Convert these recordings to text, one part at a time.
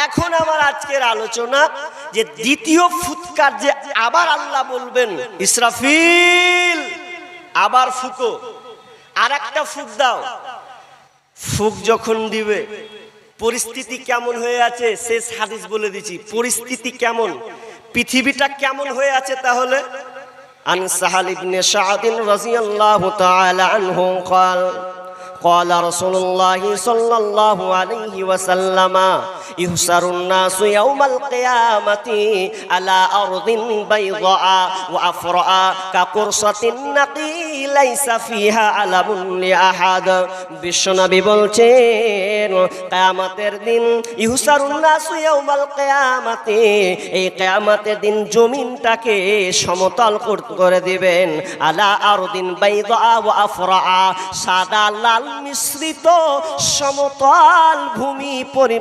এখন আমার আজকের আলোচনা যে দ্বিতীয় ফুৎকার যে আবার আল্লাহ বলবেন ইসরাফিল আবার ফুঁকো, আর একটা ফুঁক দাও। ফুঁক যখন দিবে পরিস্থিতি কেমন হয়ে আছে শেষ হাদিস বলে দিচ্ছি, পরিস্থিতি কেমন, পৃথিবীটা কেমন হয়ে আছে। তাহলে আন সাহাল ইবনে সা'দ রাদিয়াল্লাহু তাআলা আনহু قال قال رسول الله صلى الله عليه وسلم يحشر الناس يوم القيامة على أرض بيضاء وأفرأ كقرصة النقي ليس فيها علم لأحد। বিশ্বনবী বলছেন কিয়ামতের দিন ইহসারুন নাস ইয়াউমাল কিয়ামাতি, এই কিয়ামতের দিন জমিনটাকে সমতল করে দিবেন। আলা আরদিন বাইদা ওয়া আফরা, সাদা লাল মিশ্রিত সমতল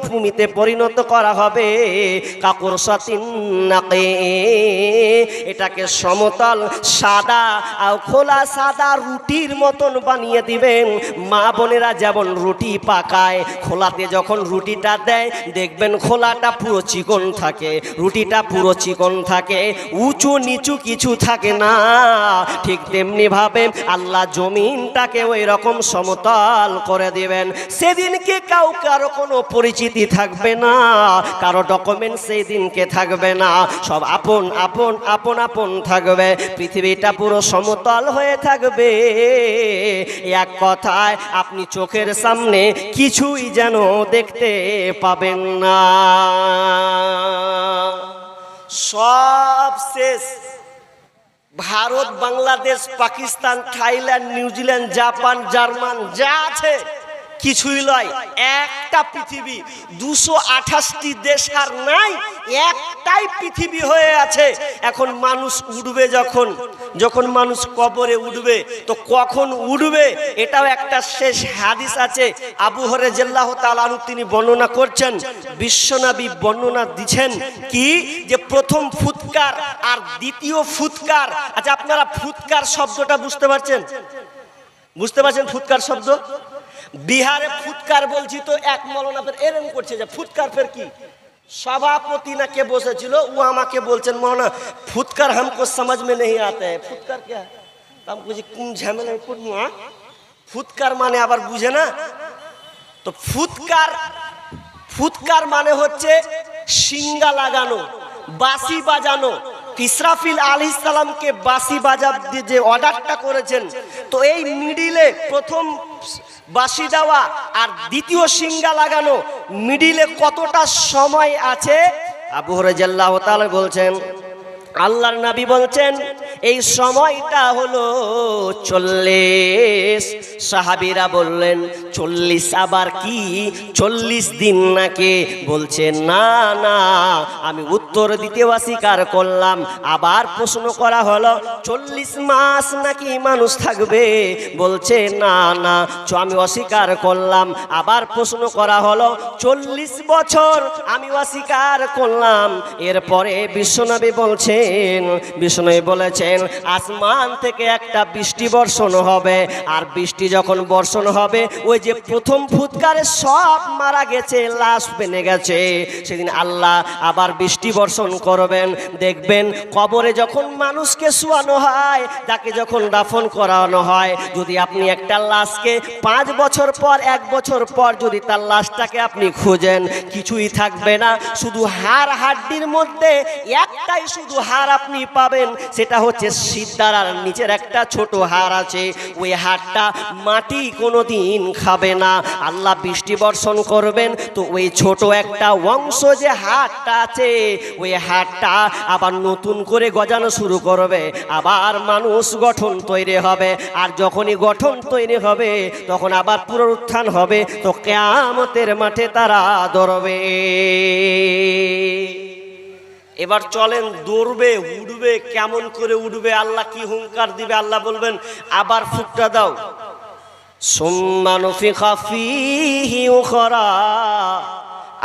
ভূমিতে পরিণত করা হবে। কাকুরসাতিন নাকি, এটাকে সমতল সাদা খোলা সাদা রুটির মতন বানিয়ে দিবেন। মা বোনেরা যেমন রুটি পাকায়, খোলাতে যখন রুটিটা দেয় দেখবেন খোলাটা পুরো চিকন থাকে, রুটিটা পুরো চিকন থাকে, উঁচু নিচু কিছু থাকে না। ঠিক তেমনি ভাবে আল্লাহ জমিনটাকে ওই রকম সমতল করে দিবেন। সেদিনকে কারো কোনো পরিচিতি থাকবে না, কারো ডকুমেন্ট সেই দিনকে থাকবে না, সব আপন আপন আপন আপন থাকবে। পৃথিবীটা পুরো সমতল হয়ে থাকবে। এক কথায় আপনি চোখের সামনে কিছুই যেন দেখতে পাবেন না, সব শেষ। Bharat, Bangladesh, Pakistan, Thailand, New Zealand, Japan, German যা আছে কিছুই নয়। একটা পৃথিবী, 228টি দেশ আর নাই, একটাই পৃথিবী হয়ে আছে। এখন মানুষ উঠবে, যখন মানুষ কবরে উঠবে তো কখন উঠবে এটাও একটা শেষ হাদিস আছে। আবু হুরায়রা রাদিয়াল্লাহু তাআলা আনহু তিনি বর্ণনা করছেন, বিশ্বনবী বর্ণনা দিচ্ছেন কি যে প্রথম ফুৎকার আর দ্বিতীয় ফুৎকার। আচ্ছা, আপনারা ফুৎকার শব্দটা বুঝতে পারছেন? ফুৎকার শব্দ বিহারে ফুৎকার বলছি তো এক মৌলানা ফের এরকম করছে যে ফুৎকার ফের কি, সভাপতি না কে বসেছিল ও আমাকে বলছেন মৌলানা ফুৎকার हमको समझ में नहीं आता है, ফুৎকার क्या है? हम বুঝি কোন ঝামেলায় পড়বো। ফুৎকার মানে আবার বুঝে না তো। ফুৎকার মানে হচ্ছে সিঙ্গা লাগানো, বাঁশি বাজানো। ইসরাফিল আলাইহিস সালামকে বাঁশি বাজাতে যে অর্ডারটা করেছেন, তো এই মিডিলে প্রথম বাঁশি দেওয়া আর দ্বিতীয় সিঙ্গা লাগানো, মিডিলে কতটা সময় আছে? আবু হুরায়রা রাদিয়াল্লাহু তাআলা বলছেন, আল্লাহর নবী বলছেন এই সময়টা হলো 40। সাহাবীরা বললেন 40 আবার কি 40 দিন নাকি? বলছে না না, আমি উত্তর দিতে অস্বীকার করলাম। আবার প্রশ্ন করা হলো 40 মাস নাকি মানুষ থাকবে? বলছে না না, আমি অস্বীকার করলাম। আবার প্রশ্ন করা হলো 40 বছর, আমি অস্বীকার করলাম। এরপরে বিশ্বনবী বলেছেন আসমান থেকে একটা বৃষ্টি বর্ষণ হবে, আর বৃষ্টি যখন বর্ষণ হবে ওই যে প্রথম ফুৎকারে সব মারা গেছে, লাশ বেনে গেছে, সেদিন আল্লাহ আবার বৃষ্টি বর্ষণ করবেন। দেখবেন কবরে যখন মানুষকে শোয়ানো হয়, তাকে যখন দাফন করানো হয়, যদি আপনি একটা লাশকে 5 বছর পর 1 বছর পর যদি তার লাশটাকে আপনি খোঁজেন, কিছুই থাকবে না, শুধু হাড় হাড্ডির মধ্যে একটাই শুধু হাড় আপনি পাবেন, সেটা হচ্ছে সিদ্ধার নিচের একটা ছোট হাড় আছে। ওই হাড়টা মাটি কোনোদিন খাবে না। আল্লাহ বৃষ্টি বর্ষণ করবেন তো ওই ছোট একটা অংশ যে হাড়টা আছে, ওই হাড়টা আবার নতুন করে গজানো শুরু করবে, আবার মানুষ গঠন তৈরি হবে। আর যখনই গঠন তৈরি হবে তখন আবার পুনরুত্থান হবে, তো কিয়ামতের মাঠে তারা দাঁড়াবে। এবার চলেন দৌড়বে, উঠবে, কেমন করে উঠবে, আল্লাহ কি হুঙ্কার দিবে? আল্লাহ বলবেন আবার ফুঁকটা দাও। সুম্মা নুফিখা ফীহি উখরা,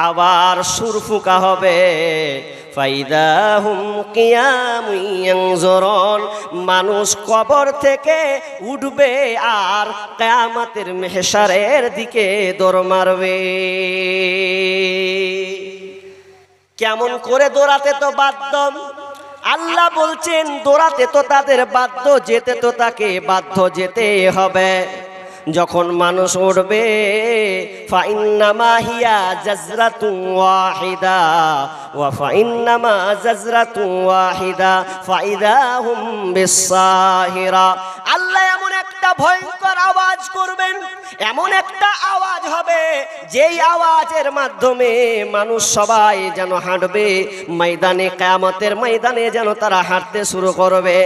আবার সুর ফুঁকা হবে। ফাইদা হুম কিয়ামুন ইয়ানজুরুন, মানুষ কবর থেকে উঠবে আর কিয়ামতের মাহশারের দিকে দৌড় মারবে। কেমন করে দৌড়াতে তো বাধ্য, আল্লাহ বলছেন দৌড়াতে তো তাদের বাধ্য, যেতে তো তাকে বাধ্য যেতে হবে। যখন মানুষ উঠবে ফাইন্নামা হিয়া জাজরাতুন ওয়াহিদা ওয়া ফাইন্নামা জাজরাতুন ওয়াহিদা ফাইদা হুম বিসাহিরা। আল্লাহ এমন একটা ভয়ঙ্কর আওয়াজ করবেন, এমন একটা আওয়াজ হবে যেই আওয়াজের মাধ্যমে মানুষ সবাই যেন হাঁটবে ময়দানে, কিয়ামতের ময়দানে যেন তারা হাঁটতে শুরু করবে।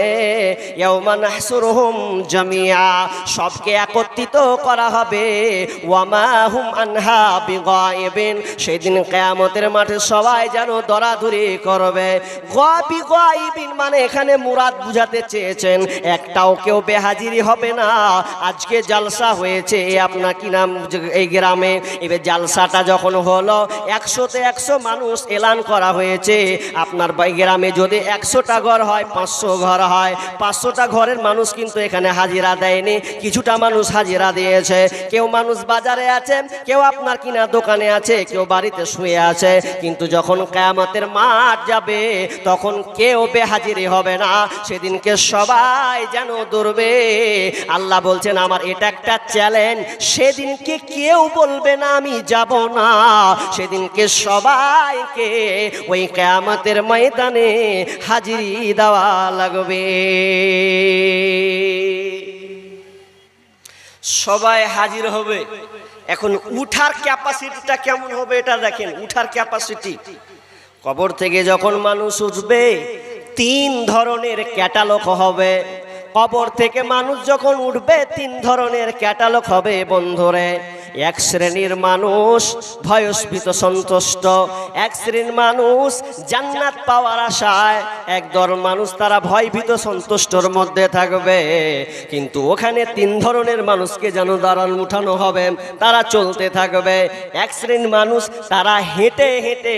ইয়াউমা নাহসুরুহুম জামিয়া, সবকে একত্রিত করা হবে। ওয়া মা হুম আনহা বিগাইবিন, সেদিন কিয়ামতের মাঠে সবাই যেন দরাদরি করবে। গাইবিন মানে এখানে মুরাদ বুঝাতে চেয়েছেন একটাও কেউ বেহাজিরি হবে না। আজকে জালসা হয়েছে আপনার কি নাম এই গ্রামে, এবার জালসাটা যখন হলো 100তে 100 মানুষ এলান করা হয়েছে। আপনার গ্রামে যদি 100টা ঘর হয়, 500 ঘর হয়, 500টা ঘরের মানুষ কিন্তু এখানে হাজিরা দেয়নি, কিছুটা মানুষ হাজিরা দিয়েছে। কেউ মানুষ বাজারে আছে, কেউ আপনার কিনা দোকানে আছে, কেউ বাড়িতে শুয়ে আছে। কিন্তু যখন কিয়ামতের মাঠ যাবে তখন কেউ বেহাজিরি হবে না, সেদিনকে সবাই যেন দৌড়বে। আল্লাহ বলছেন আমার এটা একটা চ্যালেঞ্জ, সেদিনকে কেউ বলবে না আমি যাব না, সেদিনকে সবাইকে ওই কিয়ামতের ময়দানে হাজিরি দেওয়া লাগবে। সবাই হাজির হবে। এখন উঠার ক্যাপাসিটিটা কেমন হবে এটা দেখেন, উঠার ক্যাপাসিটি। কবর থেকে যখন মানুষ উঠবে 3 ধরনের ক্যাটালগ হবে। কবর থেকে মানুষ যখন উঠবে 3 ধরনের ক্যাটালগ হবে বন্ধুরে। এক শ্রেণীর মানুষ ভয়স্ভীত সন্তুষ্ট, এক শ্রেণীর মানুষ জান্নাত পাওয়ার আশায়, এক দল মানুষ তারা ভয়ভীত সন্তুষ্টর মধ্যে থাকবে। কিন্তু ওখানে 3 ধরনের মানুষকে যেন দাঁড়ান উঠানো হবে, তারা চলতে থাকবে। এক শ্রেণীর মানুষ তারা হেঁটে হেঁটে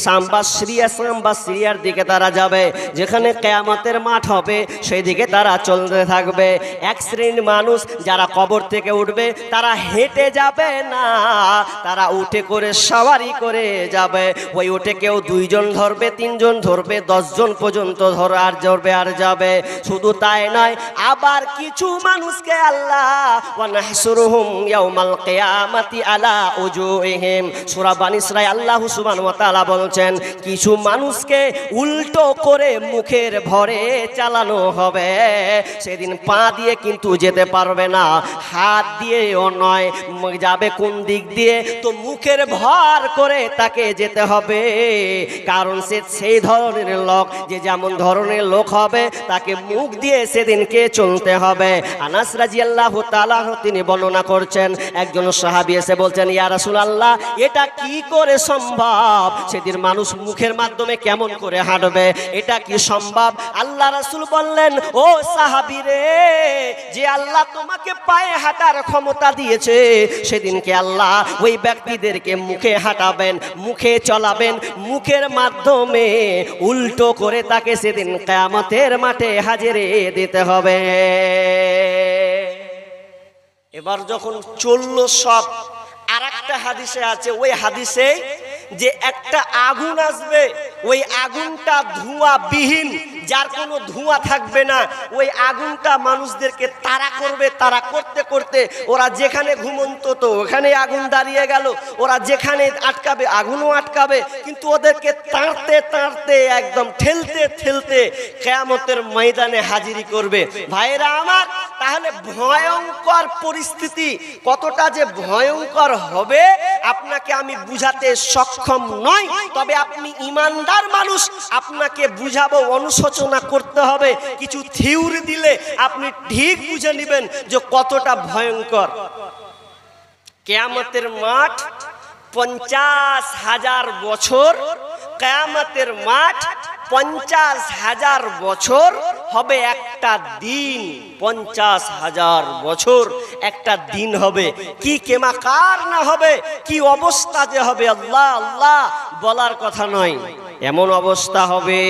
সাম্বাসিরিয়ার দিকে তারা যাবে, যেখানে কিয়ামতের মাঠ হবে সেই দিকে তারা চলতে থাকবে। এক শ্রেণীর মানুষ যারা কবর থেকে উঠবে তারা হেঁটে যাবে না, তারা উঠে করে সওয়ারি করে যাবে। ওই উঠে কেউ 2 জন ধরবে, 3 জন ধরবে, 10 জন পর্যন্ত ধরবে আর যাবে। শুধু তাই নয়, আবার কিছু মানুষকে আল্লাহ ওয়া নাহসুরুহুম ইয়াউমাল কিয়ামাতি আলা উজুহিম, সূরা বানী ইসরাঈল আল্লাহ সুবহানাহু ওয়া তাআলা বলছেন কিছু মানুষকে উল্টো করে মুখের ভরে চালানো হবে। সেদিন পা দিয়ে কিন্তু যেতে পারবে না, হাত দিয়েও নয়, যাবে কোন দিক দিয়ে? তো মুখের ভর করে তাকে যেতে হবে, কারণ সে সেই ধরনের লোক, যে যেমন ধরনের লোক হবে তাকে মুখ দিয়ে সেদিনকে চলতে হবে। আনাস রাদিয়াল্লাহু তাআলা তিনি বর্ণনা করছেন, একজন সাহাবী এসে বলছেন ইয়া রাসূলুল্লাহ এটা কি করে সম্ভব? সেদিন মানুষ মুখের মাধ্যমে কেমন করে হাঁটবে, এটা কি সম্ভব? আল্লাহ রাসূল বললেন ও সাহাবী রে, যে আল্লাহ তোমাকে পায়ে হাঁটার ক্ষমতা দিয়েছে সেদিনকে আল্লাহ ওই ব্যক্তিদেরকে মুখে হাঁটাবেন, মুখে চলাবেন, মুখের মাধ্যমে উল্টো করে তাকে সেদিন কিয়ামতের মাঠে হাজিরে দিতে হবে। এবার যখন চলল সব, আর একটা হাদিসে আছে, ওই হাদিসে যে একটা আগুন আসবে, ওই আগুনটা ধোঁয়াবিহীন, যার কোনো ধোঁয়া থাকবে না। ওই আগুনটা মানুষদেরকে তাড়া করবে, তাড়া করতে করতে ওরা যেখানে ঘুমন্ত তো ওখানে আগুন দাঁড়িয়ে গেল, ওরা যেখানে আটকাবে আগুনও আটকাবে, কিন্তু ওদেরকে তাড়তে তাড়তে একদম ঠেলতে ঠেলতে কিয়ামতের ময়দানে হাজিরি করবে। ভাইরা আমার, তাহলে ভয়ঙ্কর পরিস্থিতি কতটা যে ভয়ঙ্কর হবে আপনাকে আমি বুঝাতে সক্ষম নই, তবে আপনি ইমানদার মানুষ, আপনাকে বুঝাবো, অনুশোচনা করতে হবে। কিছু থিওরি দিলে আপনি ঠিক বুঝে নেবেন যে কতটা ভয়ঙ্কর। কিয়ামতের মাঠ 50,000 বছর, কিয়ামতের মাঠ 50,000 বছর হবে একটা দিন, 50,000 বছর একটা দিন হবে। কি কেমাকার না হবে, কি অবস্থা যে হবে আল্লাহ আল্লাহ বলার কথা নয়। এমন অবস্থা হবে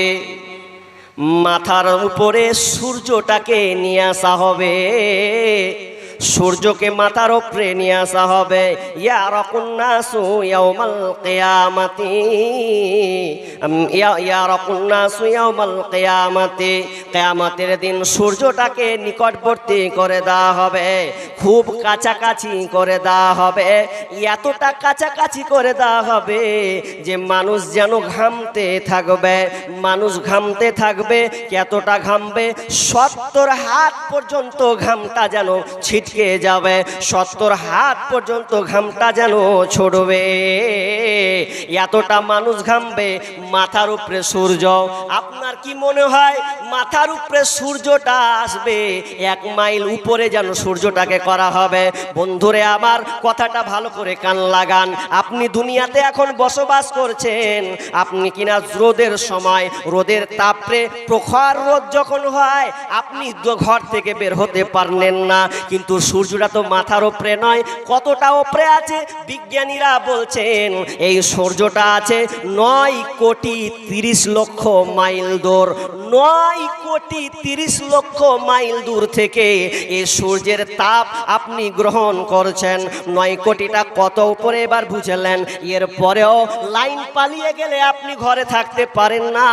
মাথার উপরে সূর্যটাকে নিয়ে আসা হবে, সূর্যকে মাথার উপরে নিয়ে আসা হবে। ইয়ারাকুন নাসু ইয়াউমাল কিয়ামাতি, ইয়ারাকুন নাসু ইয়াউমাল কিয়ামাতি, কিয়ামতের দিন সূর্যটাকে নিকটবর্তী করে দেওয়া হবে, খুব কাছাকাছি করে দেওয়া হবে। এতটা কাছাকাছি করে দেওয়া হবে যে মানুষ যেন ঘামতে থাকবে, মানুষ ঘামতে থাকবে। কতটা ঘামবে? 70 হাত পর্যন্ত ঘামটা যেন ছিটকে যাবে, 70 হাত পর্যন্ত ঘামটা যেন ছড়বে। এতটা মানুষ ঘামবে। মাথার উপরে সূর্য, আপনার কি মনে হয় মাথার উপরে সূর্যটা আসবে? 1 মাইল উপরে যেন সূর্যটাকে করা হবে। বন্ধুরে আমার, কথাটা ভালো করে কান লাগান। আপনি দুনিয়াতে এখন বসবাস করছেন, আপনি কিনা রোদের সময়, রোদের তাপে, প্রখর রোদ যখন হয়, আপনি ঘর থেকে বের হতে পারলেন না, কিন্তু সূর্যটা তো মাথার উপরে নয়, কতটা উপরে আছে? বিজ্ঞানীরা বলছেন এই সূর্যটা আছে 9 কোটি 30 লক্ষ মাইল দূর। 9 কোটি 30 লক্ষ মাইল দূর থেকে এই সূর্যের তাপ আপনি গ্রহণ করছেন। 9 কোটিটা কত উপরে এবার বুঝলেন? এরপরেও লাইন পালিয়ে গেলে আপনি ঘরে থাকতে পারেন না,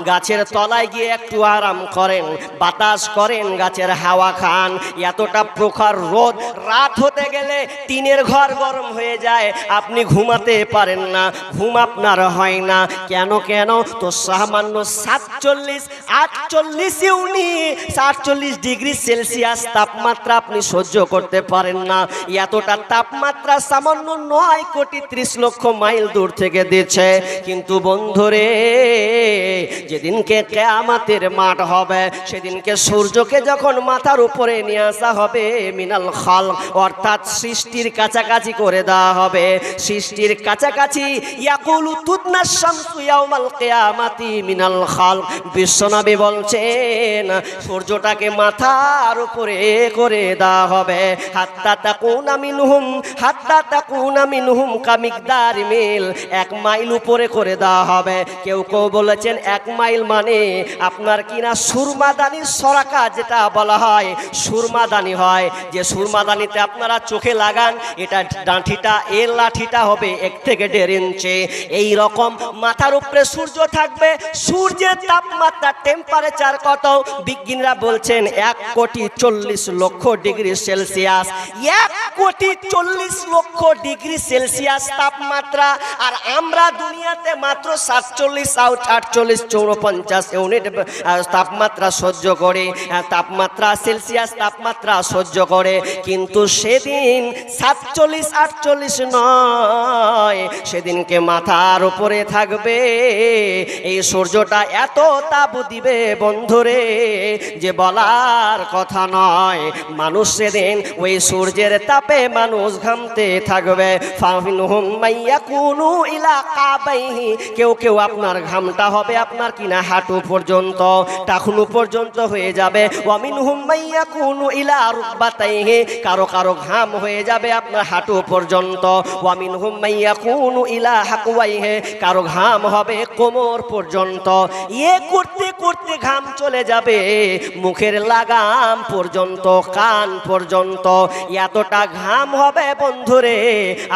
গাছের তলায় গিয়ে একটু আরাম করেন, বাতাস করেন, গাছের হাওয়া খান। এতটা প্রখর রোদ, রাত হতে গেলে টিনের ঘর গরম হয়ে যায়, আপনি ঘুমাতে পারেন না, ঘুম আপনার হয় না। কেন? তো সামান্য 48 ডিগ্রি সেলসিয়াস তাপমাত্রা আপনি সহ্য করতে পারেন না। এতটা তাপমাত্রা সামান্য 9 কোটি 30 লক্ষ মাইল দূর থেকে দিচ্ছে। কিন্তু বন্ধুরে, যেদিনকে কিয়ামতের মাঠ হবে, সেদিনকে সূর্যকে যখন মাথার উপরে নিয়ে আসা হবে, মিনাল খালক, অর্থাৎ সৃষ্টির কাছাকাছি করে দেওয়া হবে, সৃষ্টির কাছাকাছি। ইয়াকুলু তুদনাস শামসু ইয়াউমাল কিয়ামাতি মিনাল খালক, বিশ্বনবী বলছেন সূর্যটাকে মাথার উপরে করে দেওয়া হবে। হাত্তা তাকুনা মিনহুম কামিকদার মিল, 1 মাইল উপরে করে দেওয়া হবে। কেউ বলেছেন 1 মাইল মানে আপনার কিনা সুরমাদানির সরাকা, যেটা বলা হয় সুরমাদানি হয়, যে সুরমাদানিতে আপনারা চোখে লাগান, এটা ডাঁঠিটা, এর লাঠিটা হবে 1 থেকে 1.5 ইঞ্চি। এই রকম মাথার উপরে সূর্য থাকবে। সূর্যের তাপমাত্রা, টেম্পারেচার কত? বিজ্ঞানীরা বলছেন 1 কোটি 40 লক্ষ ডিগ্রি সেলসিয়াস। 1 কোটি 40 লক্ষ ডিগ্রি সেলসিয়াস তাপমাত্রা। আর আমরা দুনিয়াতে মাত্র 47, 48, 54 ইউনিট তাপমাত্রা সহ্য করে, তাপমাত্রা সেলসিয়াস তাপমাত্রা সহ্য করে। কিন্তু সেদিন 47, 48 নয়, সেদিনকে মাথার উপরে থাকবে এই সূর্যটা, এত তাপ দিবে বন্ধুরে যে বলার কথা নয়। মানুষ সেদিন ওই সূর্যের তাপে মানুষ ঘামতে থাকবে। ফামিনহুম মাইয়াকুনু ইলা কাবাইহি, কেউ আপনার ঘামটা হবে আপনার কিনা হাঁটু পর্যন্ত, টাকনু পর্যন্ত হয়ে যাবে। ওয়ামিনহুম মাইয়াকুনু ইলা রুকবাতাইহি, কারো ঘাম হয়ে যাবে আপনার হাঁটু পর্যন্ত। ওয়ামিনহুম মাইয়াকুনু ইলা হাকওয়াইহি, কারো ঘাম হবে কোমর পর্যন্ত। করতে করতে ঘাম চলে যাবে মুখের লাগাম পর্যন্ত, কান পর্যন্ত। এতটা ঘাম হবে বন্ধুরে,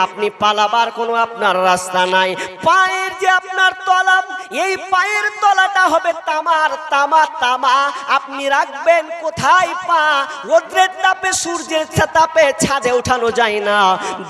আপনি পালাবার কোনো আপনার রাস্তা নাই। পায়ের যে আপনার তলা, এই পায়ের তলাটা হবে তামা। আপনি রাখবেন কোথায়? পা। রোদ্রের তাপে, সূর্যের তাপে ছাদে উঠানো যায় না,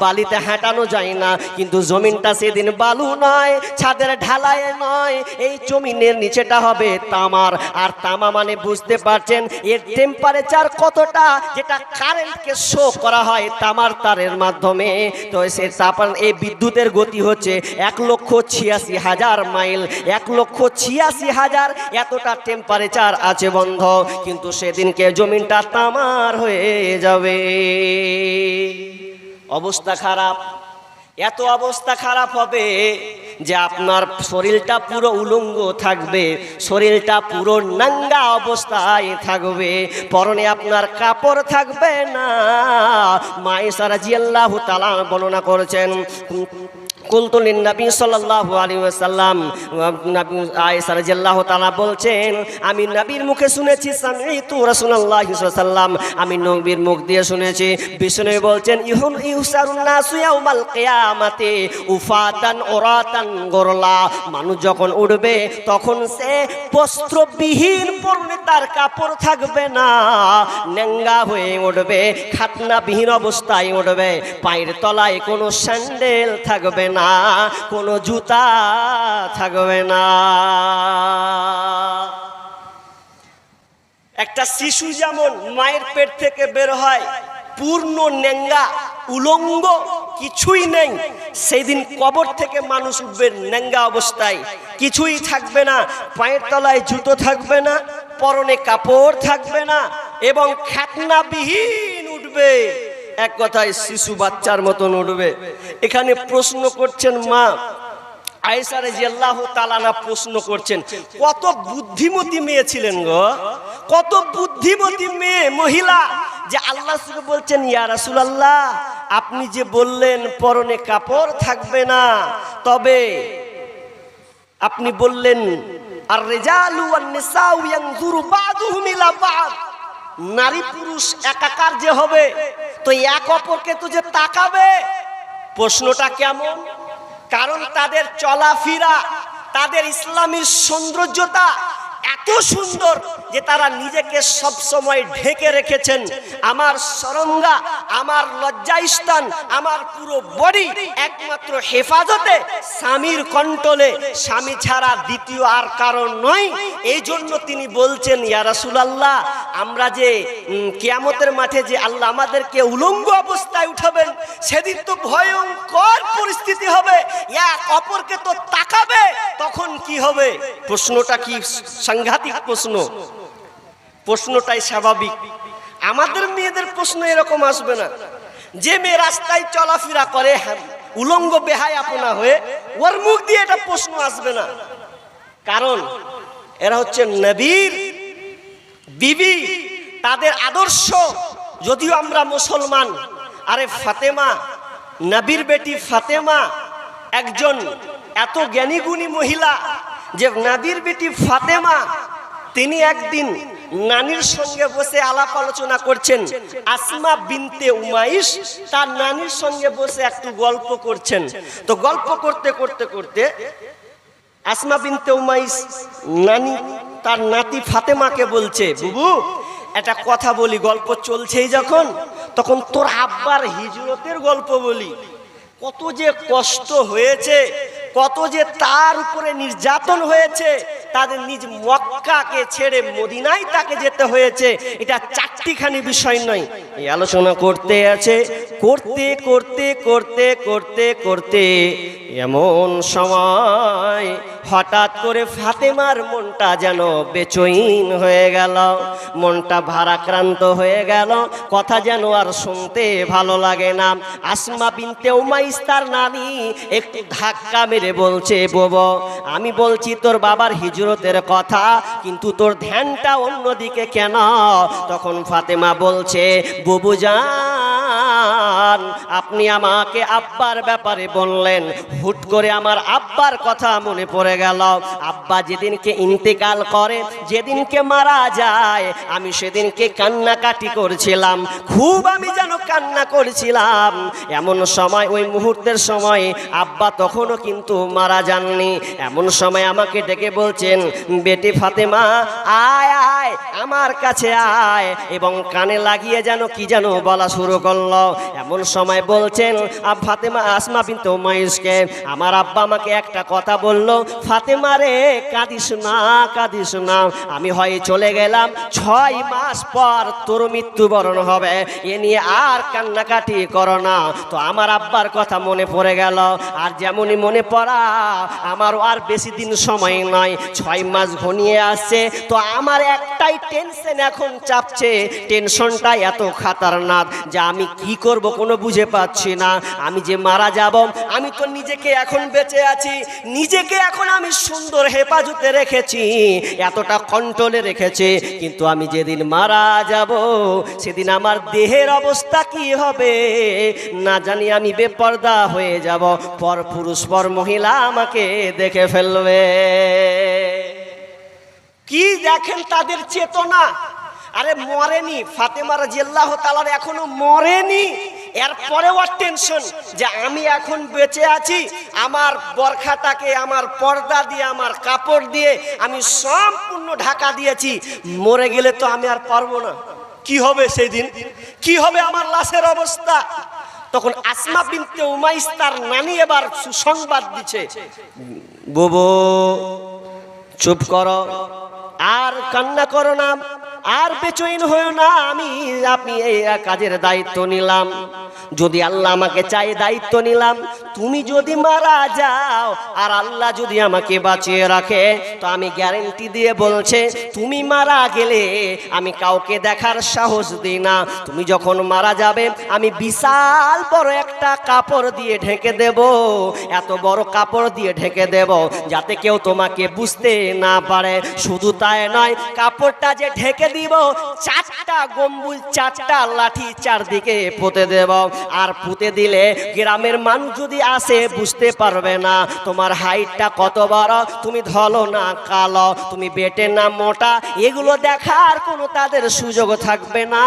বালিতে হাঁটানো যায় না। কিন্তু জমিনটা সেদিন বালু নয়, ছাদের ঢালাই নয়, এই জমিনের নিচেটা হবে তামার। আর তামা মানে বুঝতে পারছেন এর টেম্পারেচার কতটা, যেটা কারেন্টকে শো করা হয় তামার তারের মাধ্যমে। তো সে তাপমান, এই বিদ্যুতের গতি হচ্ছে 1,86,000 মাইল, 1,86,000, এতটা টেম্পারেচার আছে বন্ধ। কিন্তু সেদিনকে জমিনটা তামার হয়ে যাবে। অবস্থা খারাপ, এত অবস্থা খারাপ হবে যে আপনার শরীরটা পুরো উলঙ্গ থাকবে, শরীরটা পুরো নাঙ্গা অবস্থায় থাকবে, পরনে আপনার কাপড় থাকবে না। মা আয়েশা রাদিয়াল্লাহু তাআলা বর্ণনা করেছেন, কুলতু লিন-নবী সাল্লাল্লাহু আলাইহি ওয়াসাল্লাম, নবী আয়েশা রাদিয়াল্লাহু তাআলা বলছেন আমি নবীর মুখে শুনেছি, সামি'তু রাসূলুল্লাহি সাল্লাল্লাহু আলাইহি ওয়াসাল্লাম, আমি নবীর মুখ দিয়ে শুনেছি। বিষ্ণু বলছেন ইউহসারুন নাসু ইয়াউমাল কিয়ামাতি উফাতান উরাতান গুরলা, মানুষ যখন উঠবে তখন সে বস্ত্রবিহীন, পরনে তার কাপড় থাকবে না, নেঙ্গা হয়ে উঠবে, খাতনাবিহীন অবস্থায় উঠবে, পায়ের তলায় কোনো স্যান্ডেল থাকবে না, কোনো জুতা থাকবে না। একটা শিশু যেমন মায়ের পেট থেকে বের হয় পূর্ণ নেঙ্গা, উলঙ্গ, কিছুই নেই, সেই দিন কবর থেকে মানুষ উঠবে নেঙ্গা অবস্থায়, কিছুই থাকবে না, পায়ের তলায় জুতো থাকবে না, পরনে কাপড় থাকবে না এবং খাতনাবিহীন উঠবে। এক কথায় শিশু বাচ্চার মতন উঠবে। এখানে প্রশ্ন করছেন মা আয়েশা রাদিয়াল্লাহু তাআলা প্রশ্ন করছেন, কত বুদ্ধিমতী মেয়ে ছিলেন গো, কত বুদ্ধিমতী মেয়ে মহিলা যে আল্লাহ বলছেন ইয়া রাসূলুল্লাহ আপনি যে বললেন পরনে কাপড় থাকবে না, তবে আপনি বললেন আর রিজালু ওয়ান নিসাউ ইয়ানজুরু বা'দুহুম ইলা বা'দ, নারী পুরুষ একাকার যে হবে তো এক অপরকে তো যে তাকাবে। প্রশ্নটা কেমন? কারণ তাদের চলাফেরা, তাদের ইসলামী সৌন্দর্যতা এত সুন্দর যে তারা নিজেকে সব সময় ঢেকে রেখেছেন। আমার সরঙ্গা, আমার লজ্জাস্থান, আমার পুরো বডি একমাত্র হেফাজতে, স্বামীর কন্ট্রোলে, স্বামী ছাড়া দ্বিতীয় আর কারণ নয়। এই জন্য তিনি বলছেন ইয়া রাসূলুল্লাহ আমরা যে কিয়ামতের মাঠে যে আল্লাহ আমাদেরকে উলঙ্গ অবস্থায় উঠাবেন, সেদিন তো ভয়ঙ্কর পরিস্থিতি হবে, এক অপরকে তো তাকাবে, তখন কি হবে? প্রশ্নটা কি সাংঘাতিক প্রশ্ন, প্রশ্নটাই স্বাভাবিক। আমাদের মেয়েদের প্রশ্ন এরকম আসবে না। যে মেয়ে রাস্তায় চলাফেরা করে উলঙ্গ বেহায়াপনা হয়ে, ওর মুখ দিয়ে এটা প্রশ্ন আসবে না। কারণ এরা হচ্ছে নবীর বিবি, তাদের আদর্শ। যদিও আমরা মুসলমান, আরে ফাতেমা, নবীর বেটি ফাতেমা একজন এত জ্ঞানী গুণী মহিলা যে নবীর বেটি ফাতেমা তিনি একদিন নানির সঙ্গে বসে আলাপ আলোচনা করছেন। আসমা বিনতে উমাইস তার নানির সঙ্গে বসে একটু গল্প করছেন। তো গল্প করতে করতে করতে আসমা বিনতে উমাইস নানি তার নাতি ফাতেমাকে বলছে, বুবু একটা কথা বলি, গল্প চলছেই যখন, তখন তোর আব্বার হিজরতের গল্প বলি। কত যে কষ্ট হয়েছে, কত যে তার উপরে নির্যাতন হয়েছে, তাদের নিজ মক্কাকে ছেড়ে মদিনায় তাকে যেতে হয়েছে। এটা চারটিখানি বিষয় নয়। এই আলোচনা করতে আছে, করতে করতে করতে করতে করতে এমন সময় হঠাৎ করে ফাতেমার মনটা যেন বেচৈন হয়ে গেল, মনটা ভারাক্রান্ত হয়ে গেল, কথা যেন আর শুনতে ভালো লাগে না। আসমা বিনতে উমাইস তার নানি একটু ধাক্কা মেরে বলছে, বাবা আমি বলছি তোর বাবার হিজরতের কথা, কিন্তু তোর ধ্যানটা অন্যদিকে কেন? তখন ফাতেমা বলছে, বুবু জান আপনি আমাকে আব্বার ব্যাপারে বললেন, হুট করে আমার আব্বার কথা মনে পড়ে গেল। আব্বা যেদিনকে ইন্তেকাল করে, যেদিনকে মারা যায়, আমি সেদিনকে কান্নাকাটি করছিলাম, খুব আমি যেন কান্না করছিলাম। এমন সময়, ওই মুহূর্তের সময় আব্বা তখনও কিন্তু মারা যাননি। এমন সময় আমাকে ডেকে বলছেন, বেটি ফাতেমা আয় আয় আমার কাছে আয়, এবং কানে লাগিয়ে যেন কি যেন বলা শুরু করলো। এমন সময় বলছেন ফাতেমা আসমা বিনতে উমাইসকে, আমার আব্বা আমাকে একটা কথা বলল, ফাতেমা রে কাঁদিস না, কাঁদিস না, আমি হয় চলে গেলাম, 6 মাস পর তোর মৃত্যুবরণ হবে, এ নিয়ে আর কান্নাকাটি করো না। তো আমার আব্বার কথা মনে পড়ে গেল, আর যেমনই মনে পড়া আমারও আর বেশি দিন সময় নয়, 6 মাস ঘনিয়ে আসছে। তো আমার একটাই টেনশন এখন চাপছে, টেনশনটা এত খাতারনাক যে আমি কি করব কোনো বুঝে পাচ্ছি না। আমি যে মারা যাব, আমি তো নিজেকে এখন বেঁচে আছি, নিজেকে এখন আমি সুন্দর হেফাজতে রেখেছি, এতটা কন্ট্রোলে রেখেছি, কিন্তু আমি যেদিন মারা যাব সেদিন আমার দেহের অবস্থা কি হবে না জানি। আমি বেপরদা হয়ে যাব, পর পুরুষ পর মহিলা আমাকে দেখে ফেলবে। কি দেখেন তাদের চেতনা। আরে মরেনি, ফাতেমা রাদিয়াল্লাহু তাআলা এখনো মরেনি, এরপরেও টেনশন যে আমি এখন বেঁচে আছি, আমার বরখাটাকে আমার পর্দা দিয়ে আমার কাপড় দিয়ে আমি সম্পূর্ণ ঢাকা দিয়েছি, মরে গেলে তো আমি আর পারবো না, কি হবে সেই দিন, কি হবে আমার লাশের অবস্থা। তখন আসমা বিনতে উমাইস তার নানি এবার সুসংবাদ দিচ্ছে, বুবু চুপ করো, আর কান্না করো না, আর বেচৈন হয়েও না, আপনি এই কাজের দায়িত্ব নিলাম, যদি আল্লাহ আমাকে চাই দায়িত্ব নিলাম, তুমি যদি মারা যাও আর আল্লাহ যদি আমাকে বাঁচিয়ে রাখে, তো আমি গ্যারেন্টি দিয়ে বলছে তুমি মারা গেলে আমি কাউকে দেখার সাহস দিই না। তুমি যখন মারা যাবে আমি বিশাল বড় একটা কাপড় দিয়ে ঢেকে দেব, এত বড় কাপড় দিয়ে ঢেকে দেব যাতে কেউ তোমাকে বুঝতে না পারে। শুধু তাই নয়, কাপড়টা যে ঢেকে দিব, 4টা গম্বুজ 4টা লাঠি চারদিকে পুঁতে দেব, আর পুঁতে দিলে গ্রামের মানুষ যদি আসে বুঝতে পারবে না তোমার হাইটটা কত বড়, তুমি ধলো না কালো, তুমি বেটে না মোটা, এগুলো দেখার কোনো তাদের সুযোগ থাকবে না।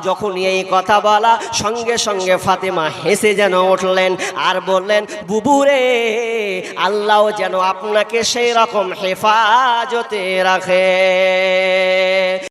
যখন এই কথা বলা, সঙ্গে সঙ্গে ফাতেমা হেসে যেন উঠলেন আর বললেন, বুবুরে আল্লাহ যেন আপনাকে সেই রকম হেফাজতে রাখে।